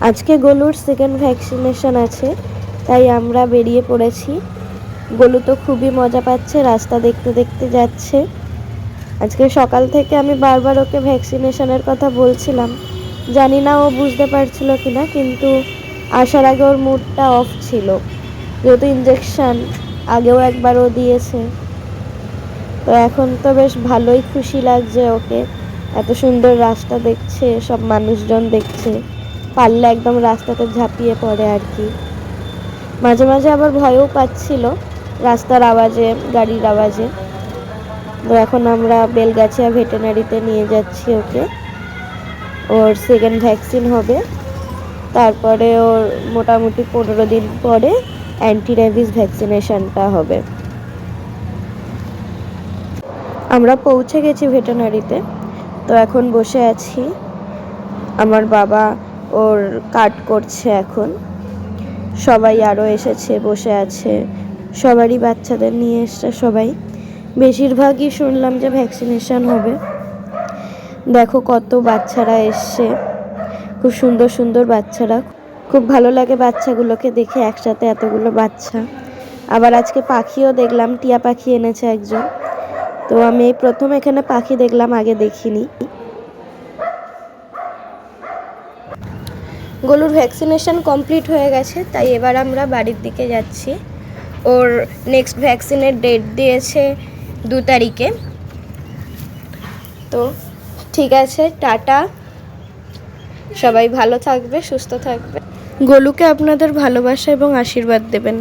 আজকে গলুর second vaccination আছে, তাই আমরা বেরিয়ে পড়েছি। গলু তো খুবই মজা পাচ্ছে, রাস্তা দেখতে দেখতে যাচ্ছে। আজকে সকাল থেকে আমি বারবার ওকে ভ্যাকসিনেশনের কথা বলছিলাম, জানি না ও বুঝতে পারছিল কিনা, কিন্তু আসার আগে ওর মুডটা অফ ছিল, যেহেতু ইঞ্জেকশন আগেও একবার ও দিয়েছে। তো এখন তো বেশ ভালোই খুশি লাগছে ওকে, এত সুন্দর রাস্তা দেখছে, সব মানুষজন দেখছে, পারলে একদম রাস্তাতে ঝাঁপিয়ে পড়ে আর কি। মাঝে মাঝে আবার ভয়ও পাচ্ছিল রাস্তার আওয়াজে, গাড়ির আওয়াজে। তো এখন আমরা বেলগাছিয়া ভেটেরিনারিতে নিয়ে যাচ্ছি ওকে। ওর সেকেন্ড ভ্যাকসিন হবে, তারপরে ওর মোটামুটি 15 দিন পরে অ্যান্টি র্যাবিস ভ্যাকসিনেশনটা হবে। আমরা পৌঁছে গেছি ভেটেরিনারিতে, তো এখন বসে আছি। আমার বাবা ওর কাট করছে এখন। সবাই আরও এসেছে, বসে আছে, সবারই বাচ্চাদের নিয়ে এসছে সবাই। বেশিরভাগই শুনলাম যে ভ্যাকসিনেশন হবে। দেখো কত বাচ্চারা এসছে, খুব সুন্দর সুন্দর বাচ্চারা, খুব ভালো লাগে বাচ্চাগুলোকে দেখে, একসাথে এতগুলো বাচ্চা। আবার আজকে পাখিও দেখলাম, টিয়া পাখি এনেছে একজন। তো আমি এই প্রথম এখানে পাখি দেখলাম, আগে দেখিনি। গলুর ভ্যাকসিনেশন কমপ্লিট হয়ে গেছে, তাই এবার আমরা বাড়ির দিকে যাচ্ছি। ওর নেক্সট ভ্যাকসিনের ডেট দিয়েছে 2 তারিখে। তো ঠিক আছে, টাটা, সবাই ভালো থাকবে, সুস্থ থাকবে। গলুকে আপনাদের ভালোবাসা এবং আশীর্বাদ দেবেন।